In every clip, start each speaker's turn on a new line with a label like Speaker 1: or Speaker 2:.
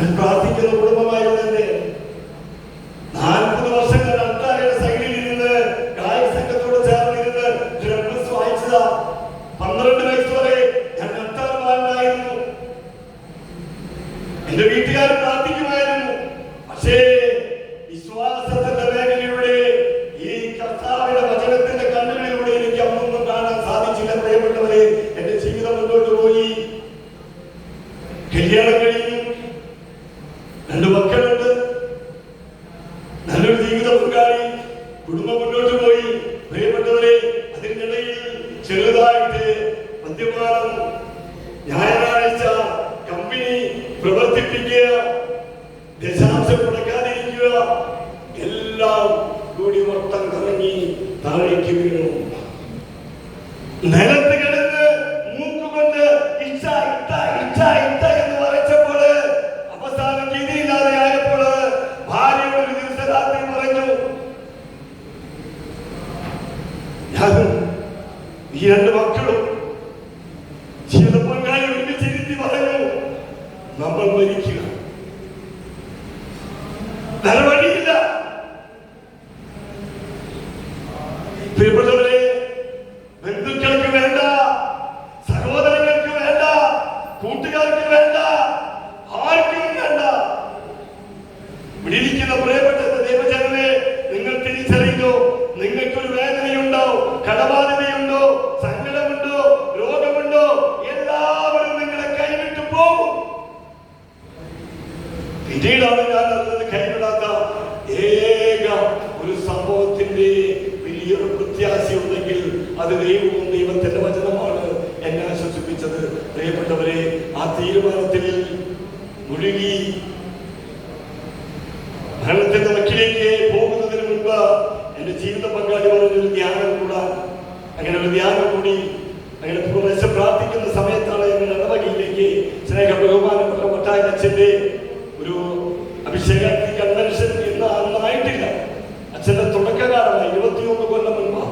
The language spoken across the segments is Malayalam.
Speaker 1: അച്ഛൻ പ്രാർത്ഥിക്കുന്ന കുടുംബമായിരുന്നു എന്റെ. 40 വർഷങ്ങൾ അൾത്താരയുടെ സൈഡിൽ ഇരുന്ന് ഗായക സംഘത്തോട് ചേർന്നിരുന്ന് ഡ്രംസ് വായിച്ചതാ. 12 വയസ്സ് വരെ ഞാൻ അൾത്താരമായിരുന്നു. എന്റെ വീട്ടുകാർ പ്രാർത്ഥിക്കുമായിരുന്നു. പക്ഷേ വിശ്വാസത്തിന്റെ മേഖലയിലൂടെ ഈ കർത്താവിന്റെ വചനത്തിന്റെ കണ്ണുകളിലൂടെ എനിക്ക് അന്നൊന്നും കാണാൻ സാധിച്ചില്ല. പ്രിയപ്പെട്ടവരെ, എന്റെ ജീവിതം മുന്നോട്ട് പോയി. കല്യാണം കഴിഞ്ഞു, 2 മക്കളുണ്ട്, നല്ലൊരു ജീവിത പങ്കാളി, കുടുംബം മുന്നോട്ട് പോയി. പ്രിയപ്പെട്ടവരെ, അതിനിടയിൽ ചെറുതായിട്ട് മദ്യപാനം, ഞായറാഴ്ച കമ്പനി പ്രവർത്തിപ്പിക്കുക, ദശാംശം കൊടുക്കാതിരിക്കുക, എല്ലാം കൂടി മൊത്തം കറങ്ങി താഴേക്ക് വീണു. നിലത്ത് കിടന്ന് മൂക്കുകൊണ്ട് ഇച്ഛ ഇട്ട ഇച്ഛ ഇട്ട എന്ന് വരച്ചപ്പോൾ അവസാനം ഗതിയില്ലാതെ ആയപ്പോൾ ഭാര്യയോട് ഒരു ദിവസം രാത്രി പറഞ്ഞു, ഞാനും ഈ 2 മക്കളും ജീവിത പങ്കാളി ഒരുമിച്ചിരുത്തി പറഞ്ഞു, നമ്മൾ മരിക്കുക, വേറെ വഴിയില്ല. പ്രിയപ്പെട്ടവരെ, ബന്ധുക്കൾക്ക് വേണ്ട, സഹോദരങ്ങൾക്ക് വേണ്ട, കൂട്ടുകാർക്ക് വേണ്ട, ആർക്കും വേണ്ട. വിളിക്കുന്ന പ്രിയപ്പെട്ട ദൈവജനമേ, നിങ്ങൾ തിരിച്ചറിയുന്നു, നിങ്ങൾക്കൊരു വേദനയുണ്ടോ, കടബാധ്യതയുണ്ടോ, സങ്കടമുണ്ടോ, രോഗമുണ്ടോ, എല്ലാവരും നിങ്ങളെ കൈവിട്ടു പോകും. പിന്നീടാണ് ഞാൻ അറിഞ്ഞത്, കൈവിടാത്ത ഏക ഒരു സംഭവത്തിന്റെ വലിയൊരു പ്രത്യാശയുണ്ടെങ്കിൽ അത് ദൈവവും ദൈവത്തിന്റെ വചനമാണ് എന്നെ ആശ്വസിപ്പിച്ചത്. പ്രിയപ്പെട്ടവരെ, ആ തീരുമാനത്തിൽ മുഴുകി മരണത്തിന്റെ വക്കിലേക്ക് പോകുന്നതിന് മുൻപ് എന്റെ ജീവിത പങ്കാളി പറഞ്ഞൊരു ധ്യാനം കൂടാൻ. അങ്ങനെ ഒരു ധ്യാനം കൂടി. അങ്ങനെ പുറത്ത് പ്രാർത്ഥിക്കുന്ന സമയത്താണ് ഞങ്ങൾ ഇടവകയിലേക്ക് സ്നേഹ ബഹുമാനപ്പെട്ട മട്ടായച്ചന്റെ ഒരു അഭിഷേക കൺവെൻഷൻ ഇന്ന് അന്നായിട്ടില്ല. അച്ഛന്റെ തുടക്കകാലമായി 21 കൊല്ലം മുൻപ്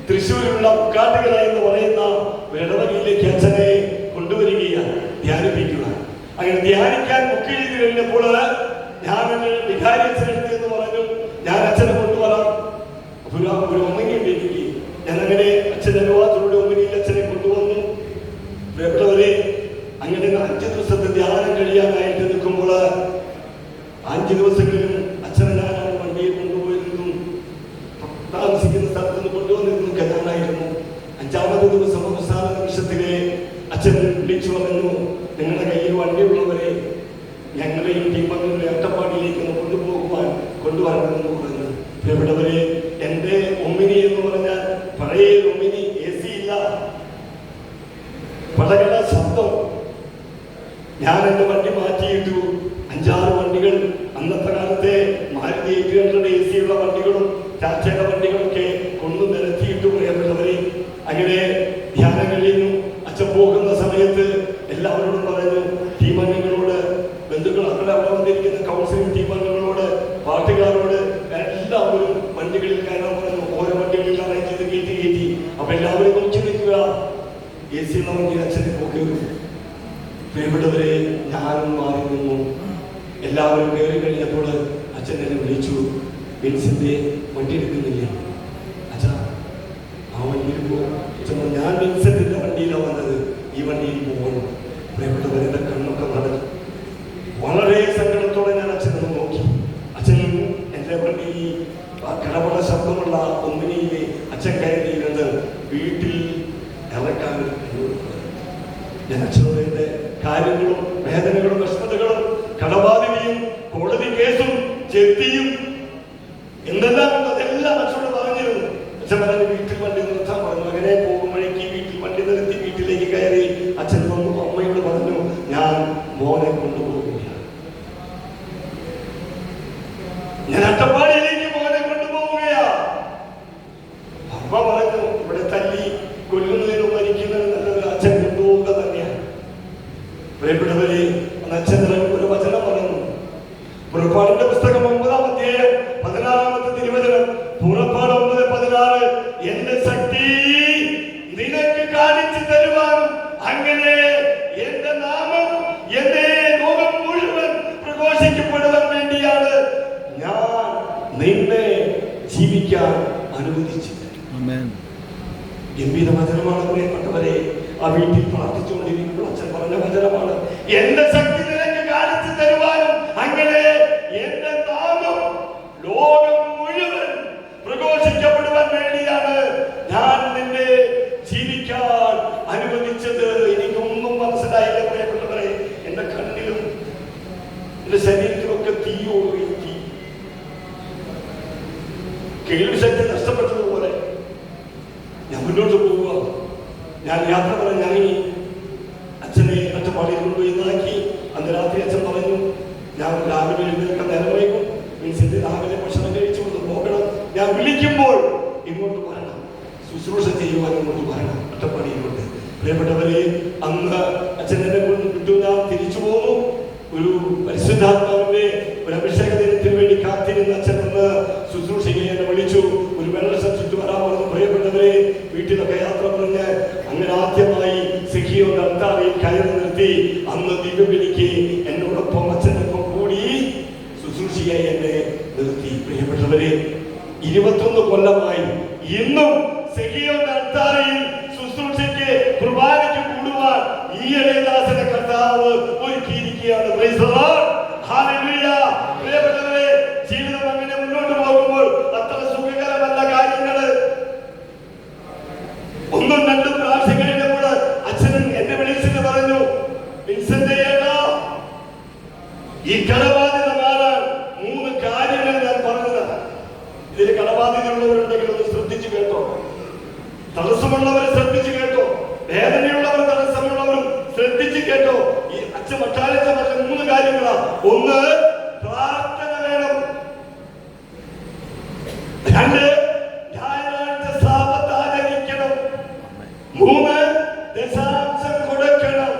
Speaker 1: തൃശ്ശൂരിലുള്ള കാട്ടുകര എന്ന് പറയുന്ന ഒരു ഇടവകയിലേക്ക് അച്ഛനെ കൊണ്ടുവരികയാണ്, ധ്യാനിപ്പിക്കുക. അങ്ങനെ ധ്യാനിക്കാൻ ബുക്ക് ചെയ്ത് കഴിഞ്ഞപ്പോൾ ഞാൻ വികാരി അച്ഛനെടുത്ത് എന്ന് പറഞ്ഞു, ഞാൻ അച്ഛനെ കൊണ്ടുവരാം. ഒരു ഒമ്മങ്ങിയുണ്ട് എനിക്ക്. ഞാൻ അങ്ങനെ അച്ഛൻ്റെ അനുവാദത്തിലൂടെ ഒമ്മനിയിൽ അച്ഛനെ കൊണ്ടുവന്നു. പ്രിയപ്പെട്ടവരെ, അങ്ങനെ 5 ദിവസത്തെ ധ്യാനം കഴിയാനായിട്ട് നിൽക്കുമ്പോൾ 5 ദിവസങ്ങളിലും അച്ഛനെ ഞാനാണ് വണ്ടിയിൽ കൊണ്ടുപോയിരുന്നു. താമസിക്കുന്ന സ്ഥലത്ത് നിന്ന് കൊണ്ടുവന്നിരുന്നു ഞാനായിരുന്നു. 5ാമത്തെ ദിവസം അവസാന നിമിഷത്തിലെ അച്ഛൻ വിളിച്ചു പറഞ്ഞു, നിങ്ങളുടെ കയ്യിൽ വണ്ടിയുള്ളവരെ ഞങ്ങളെയും ടീമംഗങ്ങളെ അട്ടപ്പാടിയിലേക്ക് കൊണ്ടുവരണമെന്ന് പറഞ്ഞു. പ്രിയപ്പെട്ടവരെ, എന്റെ ഒമ്മിനി എന്ന് പറഞ്ഞാൽ പഴയ ഒമ്മിനി, AC ഇല്ല, പടകട ശബ്ദം. ഞാൻ എന്റെ വണ്ടി മാറ്റിയിട്ടു. 5-6 വണ്ടികൾ, അന്നത്തെ കാലത്തെ മാരുതി 800 AC ഉള്ള വണ്ടികളും ടാറ്റയുടെ വണ്ടികളൊക്കെ കൊണ്ടു നിരത്തിയിട്ടു. പ്രിയപ്പെട്ടവരെ, അങ്ങനെ ധ്യാനം കഴിയുന്നു. അച്ഛൻ പോകുന്ന സമയത്ത് എല്ലാവരോടും പറഞ്ഞു, ടീമംഗങ്ങളോട്, ബന്ധുക്കൾ അവിടെ വന്നിരിക്കുന്ന കൗൺസിലിംഗ് ടീമംഗങ്ങളോട്, പാട്ടുകാരോട് എല്ലാവരും വണ്ടികളിൽ കയറാൻ പറഞ്ഞു. ഓരോ വണ്ടികളിൽ അറേഞ്ച് ചെയ്ത് കയറ്റി. അപ്പൊ എല്ലാവരും നോക്കി നിൽക്കുക. AC ഉള്ള വണ്ടി അച്ഛനെ പോകേറും. പ്രിയപ്പെട്ടവരെ, ഞാനും മാറി നിന്നു. എല്ലാവരും കയറി കഴിഞ്ഞപ്പോൾ അച്ഛൻ എന്നെ വിളിച്ചു, വിൻസിന്റെ വണ്ടി എടുക്കുന്നില്ലേ? അച്ഛാ, ആ വണ്ടിയിൽ പോകും. ഞാൻ വിൻസെന്റിന്റെ വണ്ടിയിലാണ് വന്നത്, ഈ വണ്ടിയിൽ പോകണം. പ്രിയപ്പെട്ടവരെ, എന്റെ കണ്ണൊക്കെ നടന്നു. വളരെ സങ്കടത്തോടെ ഞാൻ അച്ഛനെ നോക്കി. അച്ഛൻ എന്റെ വണ്ടി കടപട ശബ്ദമുള്ള ഒന്നിനെ അച്ഛൻ കയറിയിരുന്നത് വീട്ടിൽ ഇറക്കാൻ. ഞാൻ അച്ഛനോട് എന്റെ കാര്യങ്ങളും വേദനകളും വിഷമതകളും കടബാധ്യതയും കോടതി കേസും ചെത്തിയും എന്തെല്ലാം ഉണ്ട് അതെല്ലാം അച്ഛനോട് പറഞ്ഞിരുന്നു. അച്ഛൻ പറഞ്ഞ് വീട്ടിൽ വണ്ടി നിർത്താൻ പറഞ്ഞു. അങ്ങനെ പോകുമ്പോഴേക്ക് വീട്ടിൽ വണ്ടി നിർത്തി വീട്ടിലേക്ക് കയറി. അച്ഛൻ വന്നു അമ്മയോട് പറഞ്ഞു, ഞാൻ മോനെ കൊണ്ടുപോകുകയാണ്, ഞാൻ അട്ടപ്പാടിയിലേക്ക് മോനെ കൊണ്ടുപോവുകയാ. അമ്മ പറഞ്ഞു, ഇവിടെ തല്ലി കൊല്ലുന്നതിനും മരിക്കുന്നതിനും നല്ലത് അച്ഛൻ കൊണ്ടുപോവുക തന്നെയാണ്. പ്രിയപ്പെട്ടവരെ, അച്ഛൻ ഒരു വചനം പറഞ്ഞു. പുറപ്പാടിന്റെ പുസ്തകം 9-ാം അധ്യായം 16-ാമത്തെ തിരുവചനം. പുറപ്പാട് 9:16, എന്റെ ശക്തി നിനക്ക് കാണിച്ചു തരുവാനും അങ്ങനെ എന്റെ നാമം എന്നെ ലോകം മുഴുവൻ നിന്നെ ജീവിക്കാൻ അനുവദിച്ചില്ല. ഗംഭീര വചനമാണ് പ്രിയപ്പെട്ടവരെ. ആ വീട്ടിൽ പ്രാർത്ഥിച്ചുകൊണ്ടിരിക്കുമ്പോൾ അച്ഛൻ പറഞ്ഞ വചനമാണ്, എന്റെ ശക്തി നിനക്ക് കാണിച്ചു തരുവാനും അങ്ങനെ എന്റെ നാമം ലോകം മുഴുവൻ പ്രഘോഷിക്കപ്പെടുവാൻ വേണ്ടിയാണ് ഞാൻ നിന്നെ ജീവിക്കാൻ അനുവദിച്ചത്. എനിക്കൊന്നും മനസ്സിലായില്ല പ്രിയപ്പെട്ടവരെ. എന്റെ കണ്ണിലും എന്റെ ശരീരത്തിലൊക്കെ തീയോടി തീ, കേൾവി ശക്തി നഷ്ടപ്പെട്ടതുപോലെ ഞാൻ മുന്നോട്ട് പോവുക. ഞാൻ യാത്ര പറഞ്ഞ് ഞാൻ അച്ഛനെ അറ്റപ്പാടിയിൽ കൊണ്ടുപോയി നാക്കി. അന്ന് രാത്രി അച്ഛൻ പറഞ്ഞു, ഞാൻ രാവിലെ എഴുന്നേൽക്കാൻ നേരം വൈകും, മീൻസിന്റെ രാവിലെ ഭക്ഷണം കഴിച്ചുകൊണ്ട് പോകണം, ഞാൻ വിളിക്കുമ്പോൾ ഇങ്ങോട്ട് വരണം, ശുശ്രൂഷ ചെയ്യുവാൻ ഇങ്ങോട്ട് വരണം അറ്റപ്പാടിയിലോട്ട്. പ്രിയപ്പെട്ടവരെ, അന്ന് അച്ഛൻ എന്നെ കൊണ്ട് വിട്ടു, ഞാൻ തിരിച്ചു പോന്നു. ഒരു പരിശുദ്ധാത്മാവിന്റെ ഒരു അഭിഷേക ദിനത്തിന് വേണ്ടി കാത്തിരുന്ന അച്ഛൻ വന്ന് ശുശ്രൂഷയെ എന്നെ വിളിച്ചു. ഒരു വെള്ളസം ചുറ്റു വരാൻ പറഞ്ഞു. പ്രിയപ്പെട്ടവരെ, വീട്ടിലൊക്കെ യാത്ര പറഞ്ഞ് അങ്ങനെ ആദ്യമായി സിഹിയോ അൾത്താരയിൽ കയറി നിർത്തി. അന്ന് ദിവ്യബലിക്ക് എന്നോടൊപ്പം അച്ഛനൊപ്പം കൂടി ശുശ്രൂഷയായി എന്നെ നിർത്തി. പ്രിയപ്പെട്ടവരെ, 21 കൊല്ലമായി ഇന്നും സിഹിയോ അൾത്താരയിൽ ശുശ്രൂഷയ്ക്ക് കുർബാനയ്ക്ക് കൂടുവാൻ ഈ ഇടയദാസനെ കർത്താവ് ഒരുക്കിയിരിക്കുകയാണ്. Praise the lord, hallelujah. പ്രിയപ്പെട്ടവരെ, ജീവിതം അങ്ങനെ മുന്നോട്ട് പോകുമ്പോൾ അത്ര സുഖകരമല്ല കാര്യങ്ങള്. ഒന്നും രണ്ടും പ്രാവശ്യം കഴിഞ്ഞപ്പോൾ അച്ഛനും എന്നെ വിളിച്ചിട്ട് പറഞ്ഞു, വിൻസെന്റ് ഏട്ടാ, ഈ കടബാധ്യത മാറാൻ 3 കാര്യങ്ങൾ ഞാൻ പറഞ്ഞതാണ്. ഇതിൽ കടബാധ്യതയുള്ളവരുണ്ടെങ്കിൽ ഒന്ന് ശ്രദ്ധിച്ചു കേട്ടോ, തടസ്സമുള്ളവരെ ശ്രദ്ധിച്ചു കേട്ടോ, വേദനയുള്ളവർ തടസ്സമുള്ളവരും ശ്രദ്ധിച്ചു കേട്ടോ. ഈ അച്ഛൻ മറ്റാലച്ച പറഞ്ഞ 3 കാര്യങ്ങളാ. ഒന്ന്, പ്രാർത്ഥന വേണം. 2, ഞായറാഴ്ച സാബത്ത് ആചരിക്കണം. 3, ദശാംശം കൊടുക്കണം.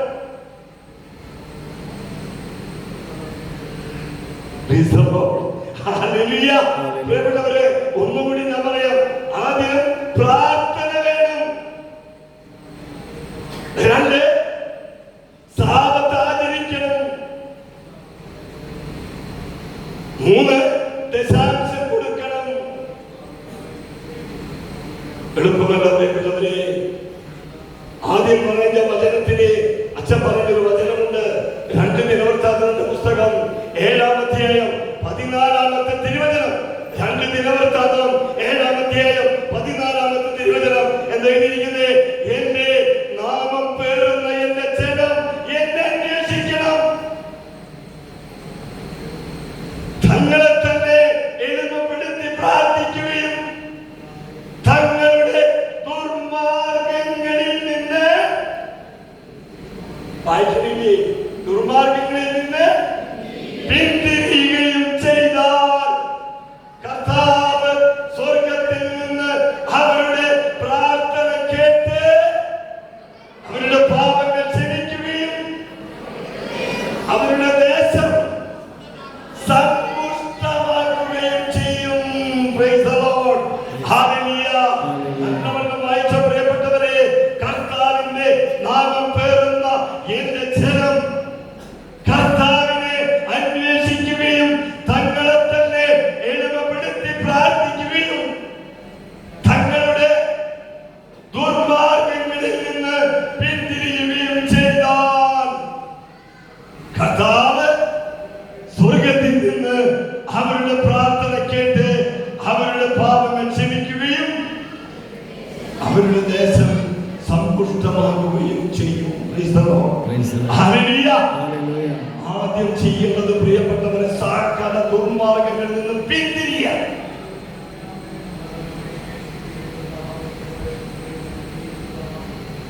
Speaker 1: പ്രിയപ്പെട്ടവരെ, ഒന്നുകൂടി ഞാൻ പറയാം. ആദ്യം പ്രാർത്ഥന വേണം. 2, സാബത്ത് ആചരിക്കണം. 3, ദശാംശം കൊടുക്കണം. എളുപ്പമല്ല പ്രിയപ്പെട്ടവരെ. ആദ്യം പറഞ്ഞ വചനത്തിന് അച്ഛൻ പറഞ്ഞൊരു വചനമുണ്ട്. 2 ദിനവൃത്താന്തങ്ങളുടെ പുസ്തകം 7-ാം അധ്യായം 14-ാമത്തെ തിരുവചനം. 2 ദിനവൃത്താന്തം 7-ാം അധ്യായം 14-ാമത്തെ തിരുവചനം എന്തെഴുതിയിരിക്കുന്നത്? എന്റെ നാമം പേറുന്ന എന്റെ ജനം എന്നെ അന്വേഷിക്കണം, തങ്ങളെ തന്നെ എളിമപ്പെടുത്തി പ്രാർത്ഥിക്കുകയും തങ്ങളുടെ ദുർമാർഗങ്ങളിൽ നിന്ന് പിന്തിരിയുകയും ചെയ്താൽ കർത്താവ് സ്വർഗത്തിൽ നിന്ന് അവരുടെ പ്രാർത്ഥന കേട്ട് അവരുടെ പാപങ്ങൾ ക്ഷമിക്കുകയും അവരുടെ ദേശം സമ്പുഷ്ടമാക്കുകയും ചെയ്യും. Price the lord, hallelujah. വായിച്ച പ്രിയപ്പെട്ടവരെ, കർത്താവിന്റെ നാമം പേറുന്ന എന്റെ ജനം കർത്താവിനെ അന്വേഷിക്കുകയും തങ്ങളെ തന്നെ എളിമപ്പെടുത്തി പ്രാർത്ഥിക്കുകയും തങ്ങളുടെ ദുർമാർഗങ്ങളിൽ നിന്ന് പിന്തിരിയുകയും ചെയ്താൽ കർത്താവ് സ്വർഗത്തിൽ നിന്ന് അവരുടെ പ്രാർത്ഥന കേട്ട് അവരുടെ പാപങ്ങൾ ക്ഷമിക്കുകയും അവരുടെ ദേശം സമ്പുഷ്ടമാകുകയും ചെയ്യും. ആദ്യം ചെയ്യേണ്ടത് പ്രിയപ്പെട്ടവരെ, സകല ദുർമാർഗങ്ങളിൽ നിന്ന് പിന്തിരിയാൻ.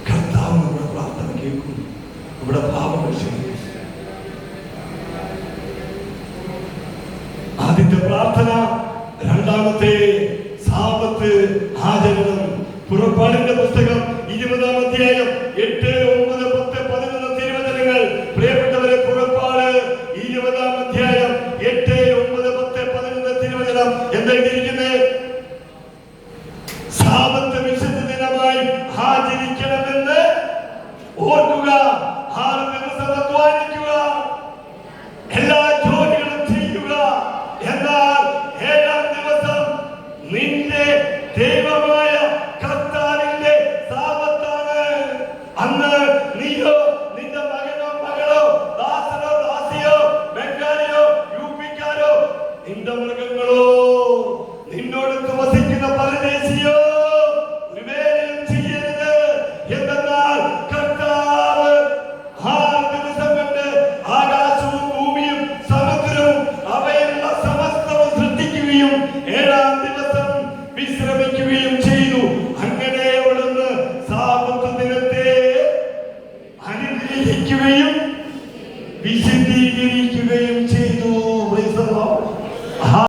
Speaker 1: കർത്താവ് നമ്മുടെ പ്രാർത്ഥന കേൾക്കും, നമ്മുടെ പാപങ്ങൾ ക്ഷമിക്കും. ആദ്യത്തെ പ്രാർത്ഥന. രണ്ടാമത്തെ സാബത്ത് ആചരണം. പുറപ്പാടിന്റെ പുസ്തകം 20-ാം അധ്യായം